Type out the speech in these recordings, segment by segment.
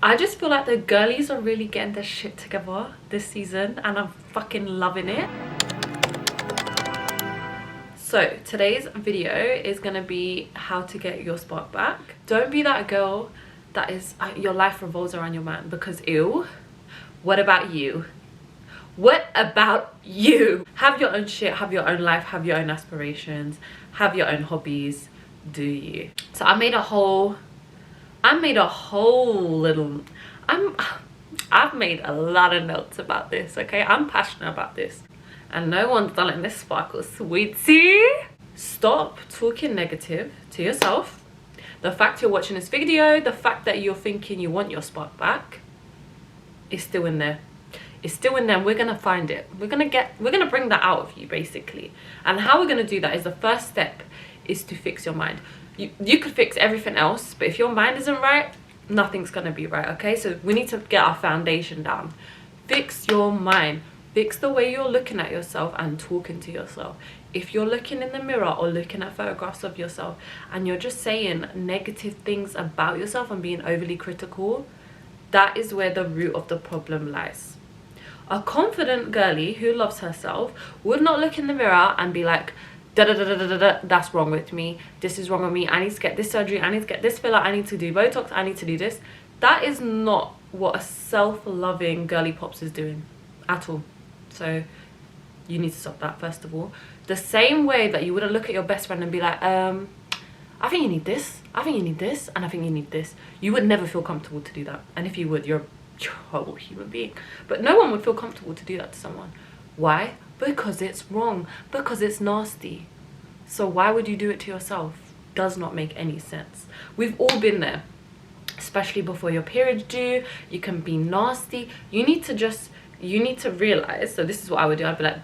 I just feel like the girlies are really getting their shit together this season, and I'm fucking loving it. So today's video is gonna be how to get your spark back. Don't be that girl that is your life revolves around your man, because ew. What about you? What about you? Have your own shit, have your own life, have your own aspirations, have your own hobbies. Do you? So I've made a whole little, I've made a lot of notes about this, okay? I'm passionate about this. And no one's done this sparkle, sweetie. Stop talking negative to yourself. The fact you're watching this video, the fact that you're thinking you want your spark back, is still in there. It's still in there. We're gonna find it. We're gonna bring that out of you, basically. And how we're gonna do that is, the first step is to fix your mind. You could fix everything else, but if your mind isn't right, nothing's gonna be right, okay? So we need to get our foundation down. Fix your mind. Fix the way you're looking at yourself and talking to yourself. If you're looking in the mirror or looking at photographs of yourself and you're just saying negative things about yourself and being overly critical, that is where the root of the problem lies. A confident girly who loves herself would not look in the mirror and be like, da da da da da da, that's wrong with me, this is wrong with me, I need to get this surgery, I need to get this filler, I need to do Botox, I need to do this. That is not what a self-loving girly pops is doing at all. So you need to stop that, first of all. The same way that you wouldn't look at your best friend and be like, I think you need this, I think you need this, and I think you need this. You would never feel comfortable to do that. And if you would, you're a horrible human being. But no one would feel comfortable to do that to someone. Why? Because it's wrong, because it's nasty. So why would you do it to yourself? Does not make any sense. We've all been there, especially before your period's due. You can be nasty. You need to realize. So this is what I would do. I'd be like,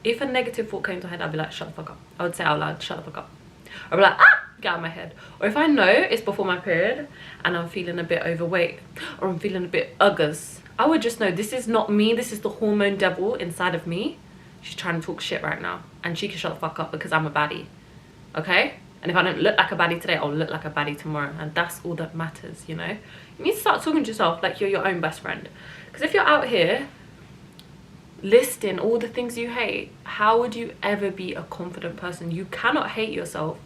if a negative thought came to my head, I'd be like, shut the fuck up. I would say out loud, shut the fuck up. I'd be like, ah, get out of my head. Or if I know it's before my period and I'm feeling a bit overweight or I'm feeling a bit uggers, I would just know this is not me. This is the hormone devil inside of me. She's trying to talk shit right now, and she can shut the fuck up because I'm a baddie, okay? And if I don't look like a baddie today, I'll look like a baddie tomorrow, and that's all that matters, you know? You need to start talking to yourself like you're your own best friend. Because if you're out here listing all the things you hate, how would you ever be a confident person? You cannot hate yourself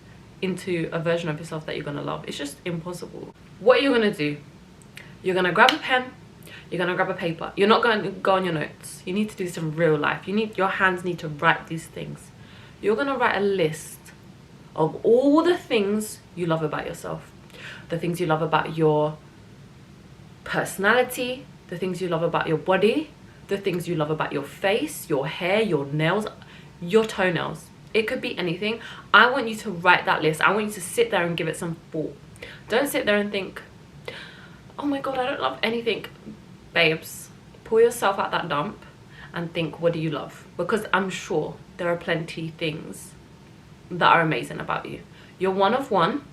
into a version of yourself that you're gonna love. It's just impossible. What are you gonna do? You're gonna grab a pen, you're gonna grab a paper. You're not going to go on your notes. You need to do this in real life. Your hands need to write these things. You're gonna write a list of all the things you love about yourself, the things you love about your personality, the things you love about your body, the things you love about your face, your hair, your nails, your toenails. It could be anything. I want you to write that list. I want you to sit there and give it some thought. Don't sit there and think, oh my god, I don't love anything. Babes, pull yourself out that dump and think, what do you love? Because I'm sure there are plenty things that are amazing about you. You're one of one.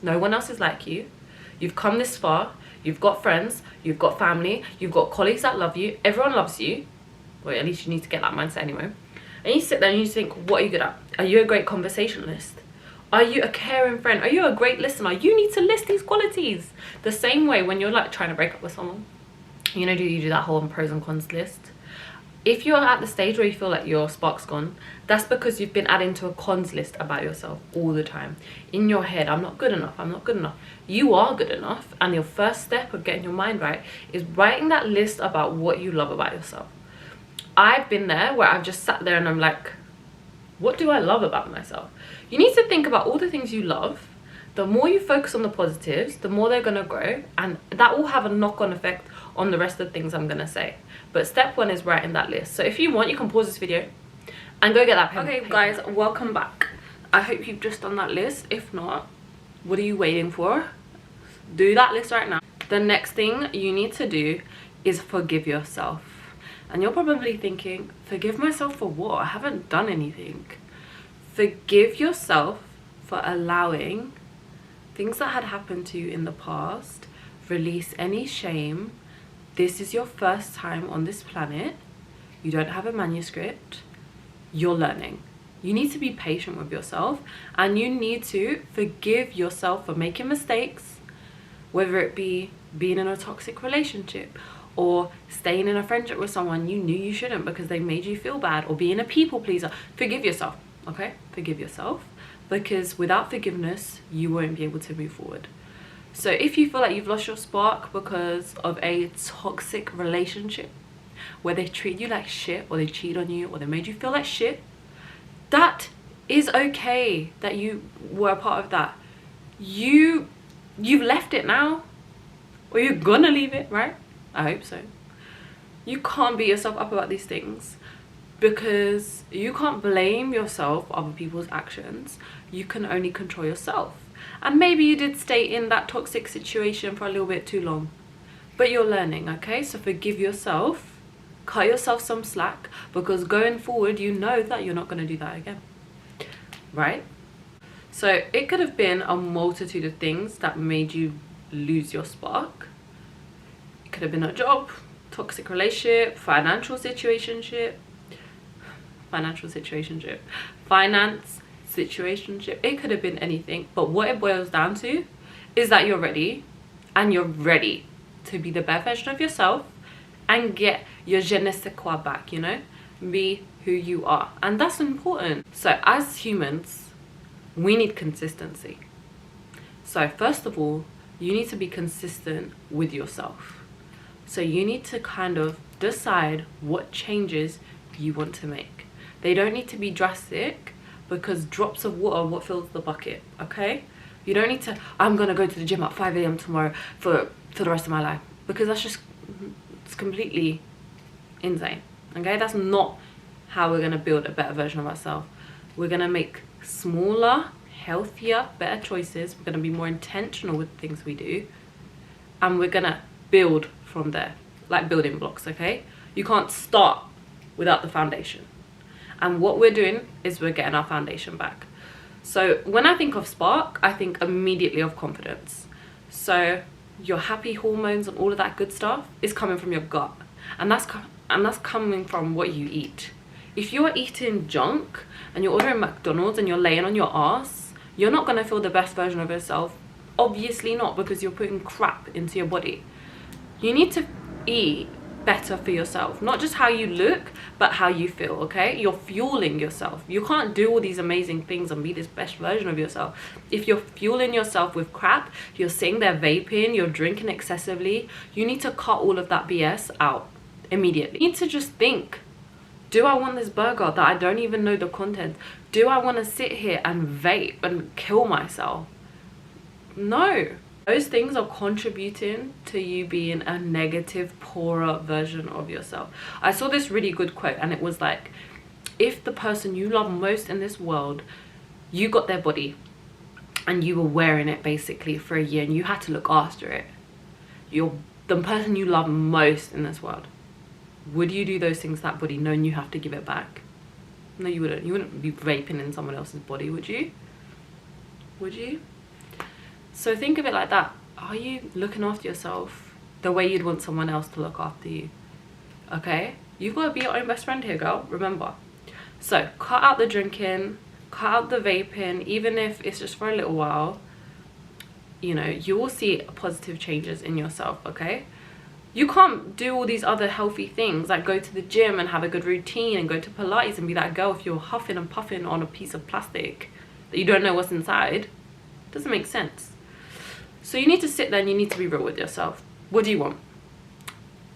No one else is like you. You've come this far. You've got friends, you've got family, you've got colleagues that love you. Everyone loves you. Well, at least you need to get that mindset anyway. And you sit there and you think, what are you good at? Are you a great conversationalist? Are you a caring friend? Are you a great listener? You need to list these qualities. The same way when you're like trying to break up with someone, you know, you do that whole pros and cons list. If you're at the stage where you feel like your spark's gone, that's because you've been adding to a cons list about yourself all the time. In your head, I'm not good enough, I'm not good enough. You are good enough, and your first step of getting your mind right is writing that list about what you love about yourself. I've been there where I've just sat there and I'm like, what do I love about myself? You need to think about all the things you love. The more you focus on the positives, the more they're gonna grow, and that will have a knock-on effect on the rest of the things I'm gonna say. But step one is writing that list. So if you want, you can pause this video and go get that pen. Okay guys, welcome back. I hope you've just done that list. If not, what are you waiting for? Do that list right now. The next thing you need to do is forgive yourself. And you're probably thinking, forgive myself for what? I haven't done anything. Forgive yourself for allowing things that had happened to you in the past. Release any shame. This is your first time on this planet. You don't have a manuscript. You're learning. You need to be patient with yourself, and you need to forgive yourself for making mistakes, whether it be being in a toxic relationship, or staying in a friendship with someone you knew you shouldn't because they made you feel bad, or being a people pleaser. Forgive yourself, okay? Forgive yourself, because without forgiveness, you won't be able to move forward. So if you feel like you've lost your spark because of a toxic relationship where they treat you like shit, or they cheat on you, or they made you feel like shit, that is okay that you were a part of that. You've left it now, or you're gonna leave it, right? I hope so. You can't beat yourself up about these things, because you can't blame yourself for other people's actions. You can only control yourself. And maybe you did stay in that toxic situation for a little bit too long, but you're learning, okay? So forgive yourself, cut yourself some slack, because going forward, you know that you're not going to do that again, right? So it could have been a multitude of things that made you lose your spark. It could have been a job, toxic relationship, finance situationship, it could have been anything. But what it boils down to is that you're ready, and you're ready to be the best version of yourself and get your je ne sais quoi back, you know? Be who you are. And that's important. So as humans, we need consistency. So first of all, you need to be consistent with yourself. So you need to kind of decide what changes you want to make. They don't need to be drastic, because drops of water what fills the bucket, okay? You don't need to, I'm gonna go to the gym at 5 a.m. tomorrow for the rest of my life, because that's just, it's completely insane, okay? That's not how we're gonna build a better version of ourselves. We're gonna make smaller, healthier, better choices. We're gonna be more intentional with the things we do, and we're gonna build from there, like building blocks, okay? You can't start without the foundation. And what we're doing is we're getting our foundation back. So when I think of spark, I think immediately of confidence. So your happy hormones and all of that good stuff is coming from your gut, and that's coming from what you eat. If you're eating junk and you're ordering McDonald's and you're laying on your ass, you're not gonna feel the best version of yourself. Obviously not, because you're putting crap into your body. You need to eat better for yourself, not just how you look, but how you feel, okay? You're fueling yourself. You can't do all these amazing things and be this best version of yourself if you're fueling yourself with crap. You're sitting there vaping, you're drinking excessively. You need to cut all of that BS out immediately. You need to just think, do I want this burger that I don't even know the content? Do I want to sit here and vape and kill myself? No. Those things are contributing to you being a negative, poorer version of yourself. I saw this really good quote, and it was like, if the person you love most in this world, you got their body and you were wearing it basically for a year and you had to look after it, the person you love most in this world, would you do those things to that body knowing you have to give it back? No, you wouldn't. You wouldn't be raping in someone else's body, would you? Would you? So think of it like that. Are you looking after yourself the way you'd want someone else to look after you? Okay? You've got to be your own best friend here, girl. Remember. So cut out the drinking, cut out the vaping, even if it's just for a little while. You know, you will see positive changes in yourself, okay? You can't do all these other healthy things, like go to the gym and have a good routine and go to Pilates and be that girl if you're huffing and puffing on a piece of plastic that you don't know what's inside. It doesn't make sense. So you need to sit there and you need to be real with yourself. What do you want?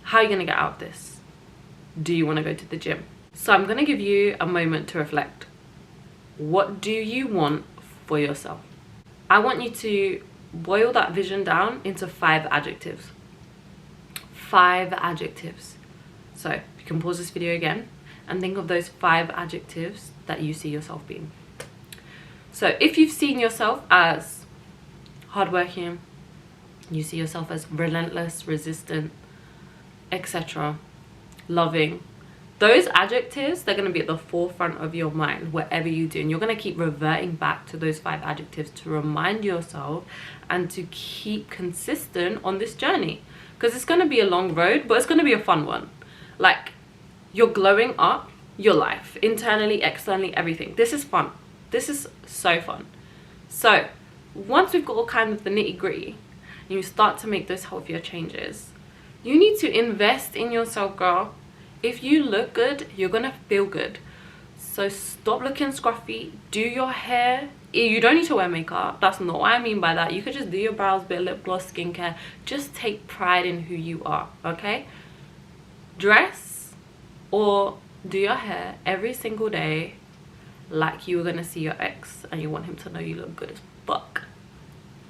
How are you going to get out of this? Do you want to go to the gym? So I'm going to give you a moment to reflect. What do you want for yourself? I want you to boil that vision down into 5 adjectives. 5 adjectives. So you can pause this video again and think of those 5 adjectives that you see yourself being. So if you've seen yourself as hardworking, you see yourself as relentless, resistant, etc., loving, those adjectives, they're going to be at the forefront of your mind whatever you do, and you're going to keep reverting back to those 5 adjectives to remind yourself and to keep consistent on this journey, because it's going to be a long road, but it's going to be a fun one. Like, you're glowing up your life internally, externally, everything. This is fun. This is so fun. So once we've got all kind of the nitty-gritty, and you start to make those healthier changes, you need to invest in yourself, girl. If you look good, you're gonna feel good. So stop looking scruffy, do your hair. You don't need to wear makeup, that's not what I mean by that. You could just do your brows, bit of lip gloss, skincare. Just take pride in who you are, okay? Dress or do your hair every single day like you were gonna see your ex and you want him to know you look good as fuck.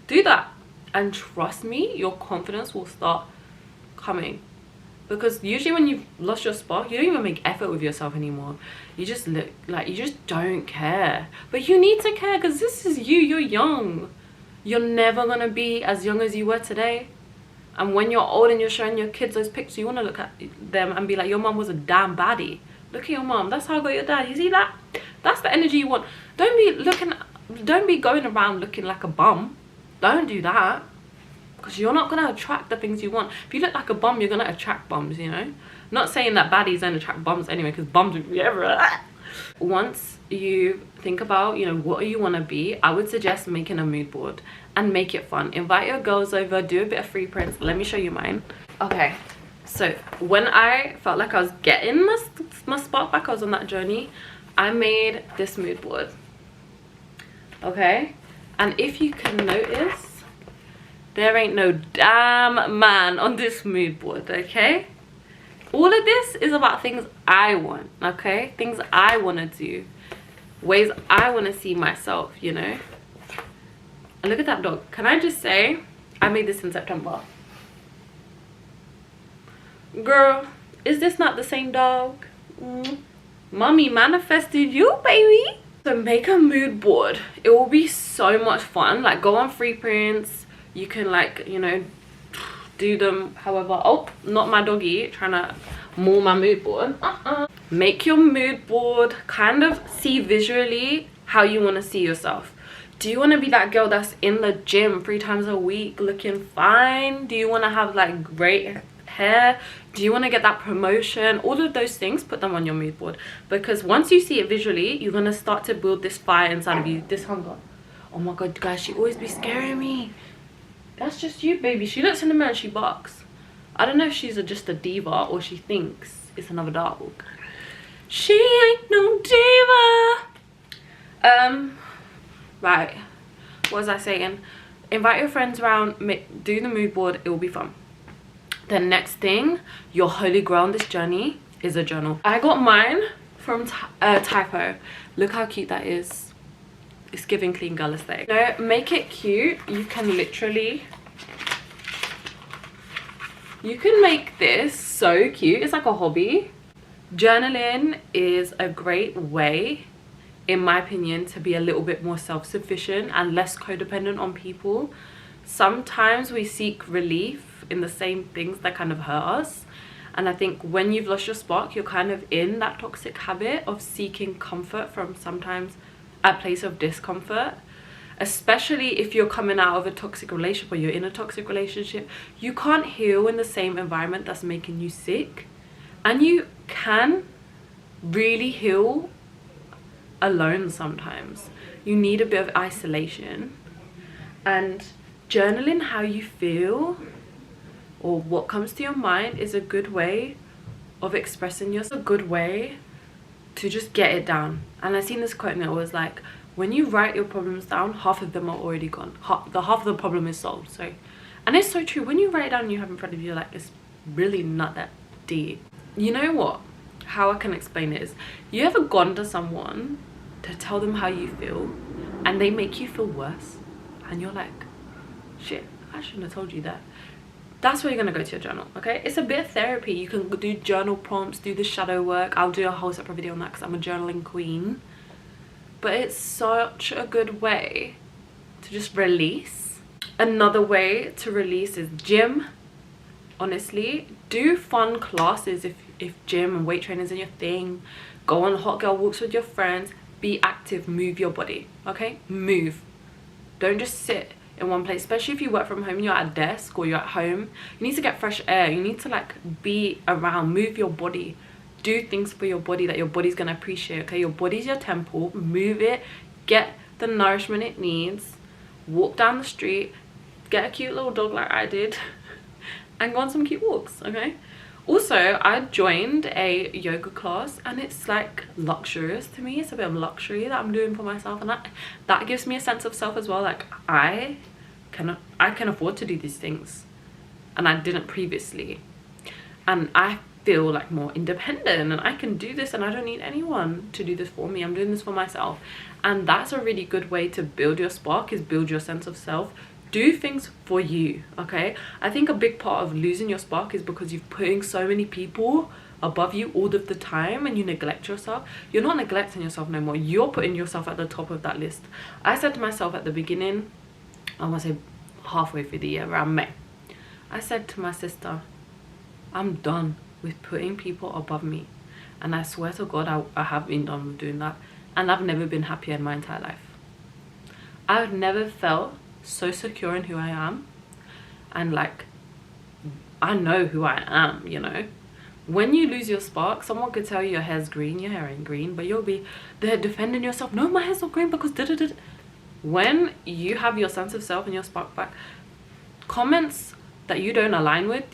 Do that, and trust me, your confidence will start coming. Because usually when you've lost your spark, you don't even make effort with yourself anymore. You just look like you just don't care. But you need to care, because this is you. You're young. You're never gonna be as young as you were today. And when you're old and you're showing your kids those pictures, you want to look at them and be like, your mom was a damn baddie. Look at your mom. That's how I got your dad. You see that? That's the energy you want. Don't be going around looking like a bum. Don't do that. Because you're not going to attract the things you want. If you look like a bum, you're going to attract bums, you know? Not saying that baddies don't attract bums anyway, because bums would be everywhere. Once you think about, you know, what you want to be, I would suggest making a mood board and make it fun. Invite your girls over, do a bit of free prints. Let me show you mine. Okay, so when I felt like I was getting my spark back, I was on that journey, I made this mood board. Okay, and if you can notice, there ain't no damn man on this mood board, okay? All of this is about things I want, okay? Things I want to do. Ways I want to see myself, you know? And look at that dog. Can I just say, I made this in September. Girl, is this not the same dog? Mommy manifested you, baby. So make a mood board. It will be so much fun. Like, go on free prints. You can, like, you know, do them however. Oh, not my doggy trying to maul my mood board. Make your mood board. Kind of see visually how you want to see yourself. Do you want to be that girl that's in the gym 3 times a week looking fine? Do you want to have like great hair? Do you want to get that promotion? All of those things, put them on your mood board. Because once you see it visually, you're going to start to build this fire inside of you, this hunger. Oh my god, guys, she always be scaring me. That's just you, baby. She looks in the mirror and she barks. I don't know if she's just a diva or she thinks it's another dog. She ain't no diva. Right. What was I saying? Invite your friends around. Do the mood board. It will be fun. The next thing, your holy grail on this journey is a journal. I got mine from Typo. Look how cute that is. It's giving clean girl aesthetic. No, make it cute. You can literally, you can make this so cute. It's like a hobby. Journaling is a great way, in my opinion, to be a little bit more self-sufficient and less codependent on people. Sometimes we seek relief in the same things that kind of hurt us. And I think when you've lost your spark, you're kind of in that toxic habit of seeking comfort from sometimes a place of discomfort, especially if you're coming out of a toxic relationship or you're in a toxic relationship. You can't heal in the same environment that's making you sick, and you can really heal alone sometimes. You need a bit of isolation, and journaling how you feel or what comes to your mind is a good way of expressing yourself, a good way to just get it down. And I seen this quote and it was like, when you write your problems down, half of them are already gone. Half of the problem is solved. So, and it's so true. When you write it down and you have in front of you, like, it's really not that deep. You know what? How I can explain it is, you ever gone to someone to tell them how you feel and they make you feel worse? And you're like, shit, I shouldn't have told you that. That's where you're going to go to your journal, okay? It's a bit of therapy. You can do journal prompts, do the shadow work. I'll do a whole separate video on that because I'm a journaling queen. But it's such a good way to just release. Another way to release is gym. Honestly, do fun classes if gym and weight training is your thing. Go on hot girl walks with your friends. Be active, move your body, okay? Move. Don't just sit in one place, especially if you work from home, you're at a desk or you're at home. You need to get fresh air. You need to like be around, move your body, do things for your body that your body's gonna appreciate, okay? Your body's your temple. Move it, get the nourishment it needs, walk down the street, get a cute little dog like I did and go on some cute walks, okay? Also, I joined a yoga class, and it's like luxurious to me. It's a bit of luxury that I'm doing for myself, and that gives me a sense of self as well. Like I can afford to do these things, and I didn't previously, and I feel like more independent, and I can do this, and I don't need anyone to do this for me. I'm doing this for myself, and that's a really good way to build your spark, is build your sense of self. Do things for you, okay? I think a big part of losing your spark is because you're putting so many people above you all of the time, and you neglect yourself. You're not neglecting yourself no more, you're putting yourself at the top of that list. I said to myself at the beginning, I want to say halfway through the year, around May, I said to my sister, I'm done with putting people above me. And I swear to God, I have been done with doing that, and I've never been happier in my entire life. I've never felt so secure in who I am, and like I know who I am, you know. When you lose your spark, someone could tell you your hair's green, your hair ain't green, but you'll be there defending yourself. No, my hair's not green because da-da-da. When you have your sense of self and your spark back, comments that you don't align with,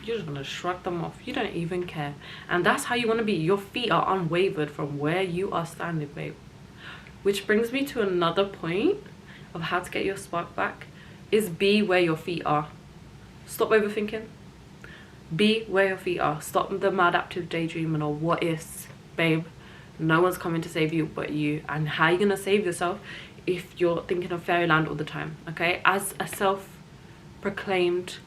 you're just gonna shrug them off. You don't even care. And that's how you want to be. Your feet are unwavered from where you are standing, babe. Which brings me to another point of how to get your spark back, is be where your feet are. Stop overthinking. Be where your feet are. Stop the maladaptive daydreaming or what ifs, babe. No one's coming to save you but you. And how are you gonna save yourself if you're thinking of fairyland all the time, okay? As a self-proclaimed,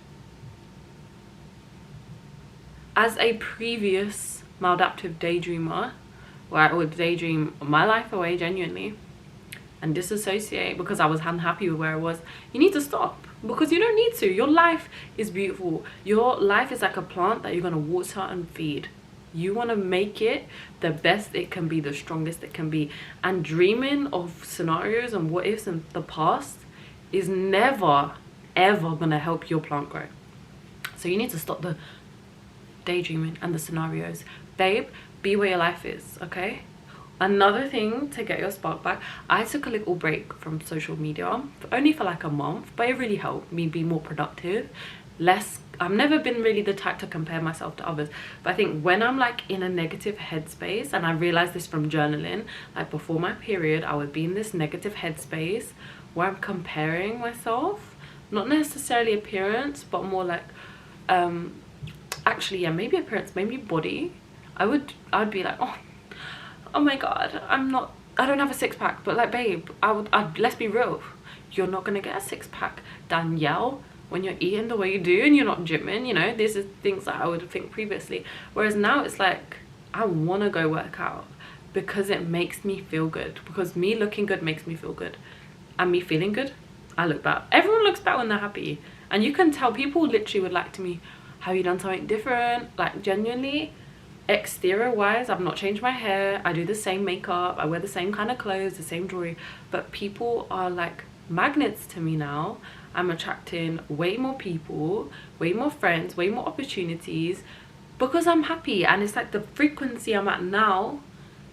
as a previous maladaptive daydreamer, where I would daydream my life away genuinely and disassociate because I was unhappy with where I was, you need to stop, because you don't need to. Your life is beautiful. Your life is like a plant that you're going to water and feed. You want to make it the best it can be, the strongest it can be. And dreaming of scenarios and what ifs in the past is never ever going to help your plant grow. So you need to stop the daydreaming and the scenarios, babe. Be where your life is, okay? Another thing to get your spark back, I took a little break from social media, only for like a month, but it really helped me be more productive. I've never been really the type to compare myself to others, but I think when I'm like in a negative headspace, and I realized this from journaling, like before my period I would be in this negative headspace where I'm comparing myself, not necessarily appearance, but more like actually, yeah, maybe appearance, maybe body. I'd be like, oh my god, I don't have a six-pack, but like, babe, let's be real, you're not gonna get a six-pack, Danielle, when you're eating the way you do and you're not gymming, you know. These are things that I would think previously, whereas now it's like I want to go work out because it makes me feel good, because me looking good makes me feel good, and me feeling good, I look bad. Everyone looks bad when they're happy, and you can tell. People literally would like to me, have you done something different? Like, genuinely, exterior wise, I've not changed my hair, I do the same makeup, I wear the same kind of clothes, the same jewelry, but people are like magnets to me now. I'm attracting way more people, way more friends, way more opportunities, because I'm happy. And it's like the frequency I'm at now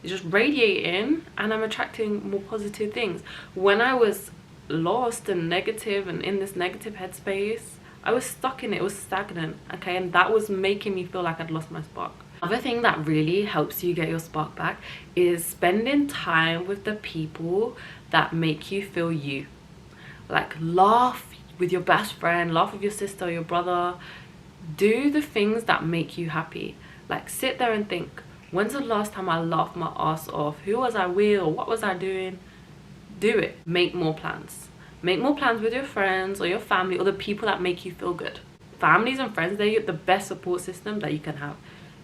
is just radiating, and I'm attracting more positive things. When I was lost and negative and in this negative headspace, I was stuck in it. It was stagnant, okay? And that was making me feel like I'd lost my spark. Another thing that really helps you get your spark back is spending time with the people that make you feel you. Like, laugh with your best friend, laugh with your sister, your brother. Do the things that make you happy. Like, sit there and think, when's the last time I laughed my ass off? Who was I with, or what was I doing? Do it. Make more plans. Make more plans with your friends or your family, or the people that make you feel good. Families and friends, they're the best support system that you can have.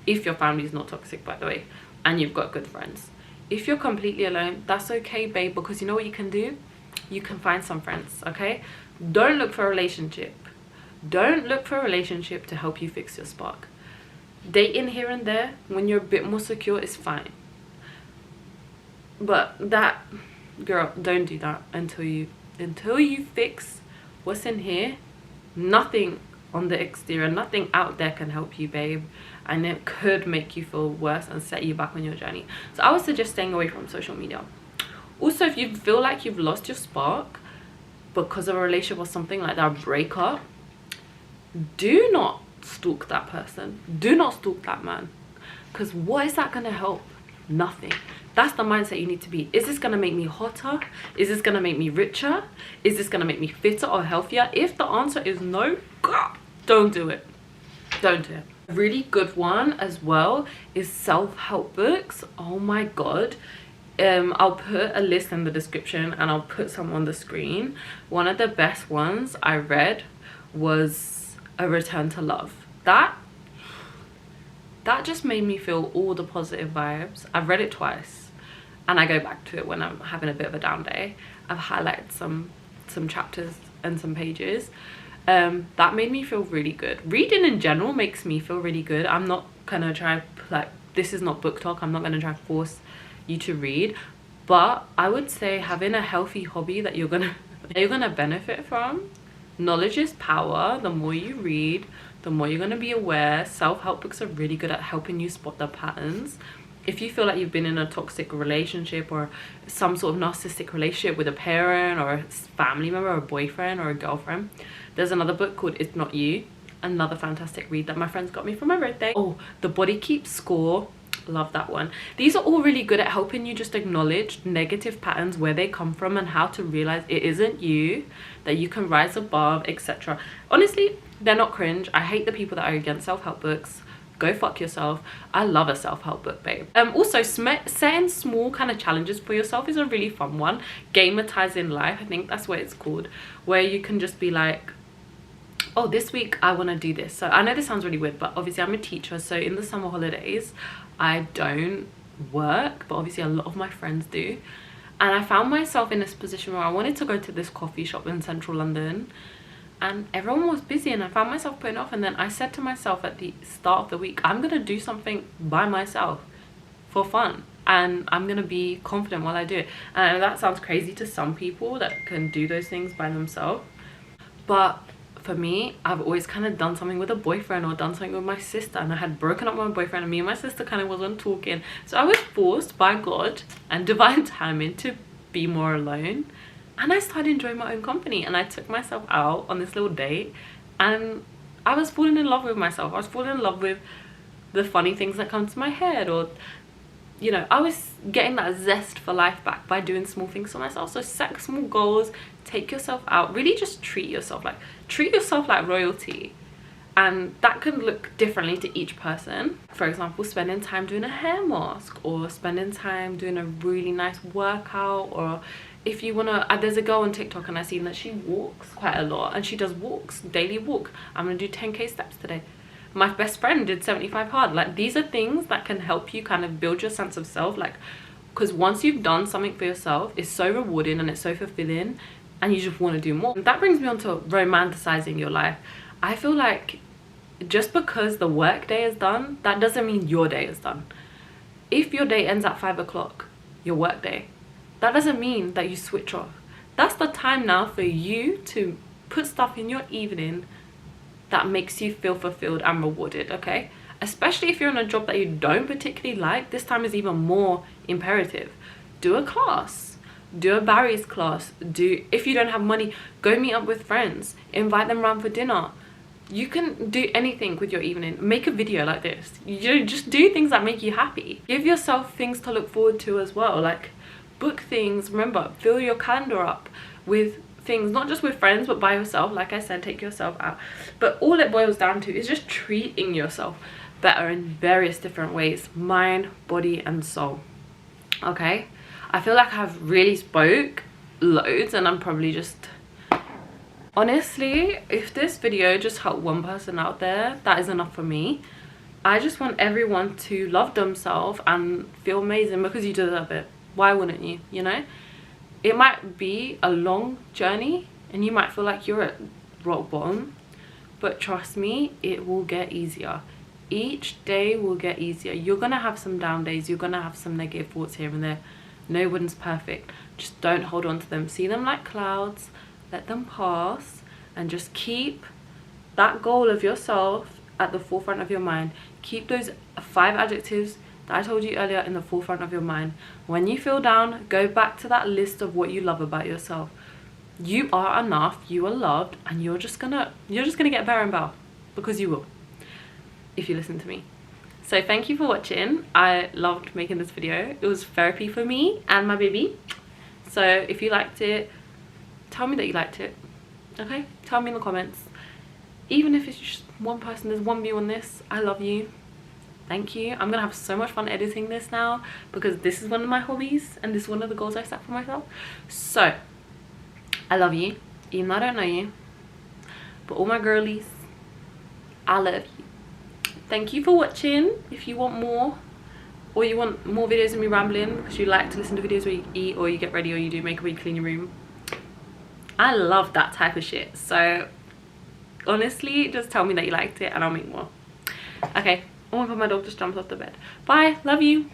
If your family is not toxic, by the way, and you've got good friends. If you're completely alone, that's okay, babe, because you know what you can do? You can find some friends, okay? Don't look for a relationship. Don't look for a relationship to help you fix your spark. Dating here and there when you're a bit more secure is fine. But that, girl, don't do that until you fix what's in here. Nothing on the exterior, nothing out there can help you, babe. And it could make you feel worse and set you back on your journey. So I would suggest staying away from social media. Also, if you feel like you've lost your spark, because of a relationship or something like that, break up, do not stalk that person. Do not stalk that man. Because what is that going to help? Nothing. That's the mindset you need to be. Is this going to make me hotter? Is this going to make me richer? Is this going to make me fitter or healthier? If the answer is no, God, don't do it. Don't do it. A really good one as well is self-help books. Oh my God. I'll put a list in the description and I'll put some on the screen. One of the best ones I read was A Return to Love. That just made me feel all the positive vibes. I've read it twice and I go back to it when I'm having a bit of a down day. I've highlighted some chapters and some pages. That made me feel really good. Reading in general makes me feel really good. I'm not gonna try, like, this is not book talk. I'm not gonna try to force you to read, but I would say having a healthy hobby that you're gonna benefit from. Knowledge is power. The more you read, the more you're going to be aware. Self-help books are really good at helping you spot the patterns. If you feel like you've been in a toxic relationship or some sort of narcissistic relationship with a parent or a family member or a boyfriend or a girlfriend, there's another book called It's Not You. Another fantastic read that my friends got me for my birthday. Oh, The Body Keeps Score. Love that one. These are all really good at helping you just acknowledge negative patterns, where they come from, and how to realize it isn't you, that you can rise above, etc. Honestly, they're not cringe. I hate the people that are against self-help books. Go fuck yourself. I love a self-help book, babe. Also, setting small kind of challenges for yourself is a really fun one. Gamatizing life, I think that's what it's called, where you can just be like, oh, this week I want to do this. So I know this sounds really weird, but obviously I'm a teacher, so in the summer holidays I don't work, but obviously a lot of my friends do. And I found myself in this position where I wanted to go to this coffee shop in central London and everyone was busy, and I found myself putting off. And then I said to myself at the start of the week, I'm gonna do something by myself for fun, and I'm gonna be confident while I do it. And I know that sounds crazy to some people that can do those things by themselves, but for me, I've always kind of done something with a boyfriend or done something with my sister, and I had broken up with my boyfriend and me and my sister kind of wasn't talking. So I was forced by God and divine timing to be more alone, and I started enjoying my own company. And I took myself out on this little date and I was falling in love with myself. I was falling in love with the funny things that come to my head, or you know, I was getting that zest for life back by doing small things for myself. So set small goals, take yourself out, really just treat yourself like royalty. And that can look differently to each person. For example, spending time doing a hair mask, or spending time doing a really nice workout. Or if you want to, there's a girl on TikTok and I've seen that she walks quite a lot, and she does walks, daily walk. I'm gonna do 10k steps today. My best friend did 75 hard. Like, these are things that can help you kind of build your sense of self, like, because once you've done something for yourself, it's so rewarding and it's so fulfilling, and you just want to do more. And that brings me on to romanticizing your life. I feel like just because the work day is done, that doesn't mean your day is done. If your day ends at 5 o'clock, your work day, that doesn't mean that you switch off. That's the time now for you to put stuff in your evening that makes you feel fulfilled and rewarded, okay? Especially if you're in a job that you don't particularly like, this time is even more imperative. Do a class, do a Barry's class, if you don't have money, go meet up with friends, invite them around for dinner. You can do anything with your evening. Make a video like this. You just do things that make you happy. Give yourself things to look forward to as well, like book things. Remember, fill your calendar up with things, not just with friends but by yourself. Like I said, take yourself out. But all it boils down to is just treating yourself better in various different ways, mind, body and soul. Okay, I feel like I've really spoke loads, and I'm probably just, honestly, if this video just helped one person out there, that is enough for me. I just want everyone to love themselves and feel amazing, because you deserve it. Why wouldn't you? You know, it might be a long journey and you might feel like you're at rock bottom, but trust me, it will get easier. Each day will get easier. You're gonna have some down days, you're gonna have some negative thoughts here and there. No one's perfect. Just don't hold on to them. See them like clouds, let them pass, and just keep that goal of yourself at the forefront of your mind. Keep those 5 adjectives that I told you earlier in the forefront of your mind. When you feel down, go back to that list of what you love about yourself. You are enough, you are loved, and you're just gonna get better and better, because you will, if you listen to me. So thank you for watching. I loved making this video. It was therapy for me and my baby. So if you liked it, tell me that you liked it, okay? Tell me in the comments. Even if it's just one person, there's one view on this, I love you. Thank you. I'm gonna have so much fun editing this now, because this is one of my hobbies and this is one of the goals I set for myself. So I love you, even though I don't know you, but all my girlies, I love you. Thank you for watching. If you want more, or you want more videos of me rambling because you like to listen to videos where you eat or you get ready or you do makeup or you clean your room, I love that type of shit. So honestly, just tell me that you liked it and I'll make more. Okay, oh my god, my dog just jumped off the bed. Bye, love you.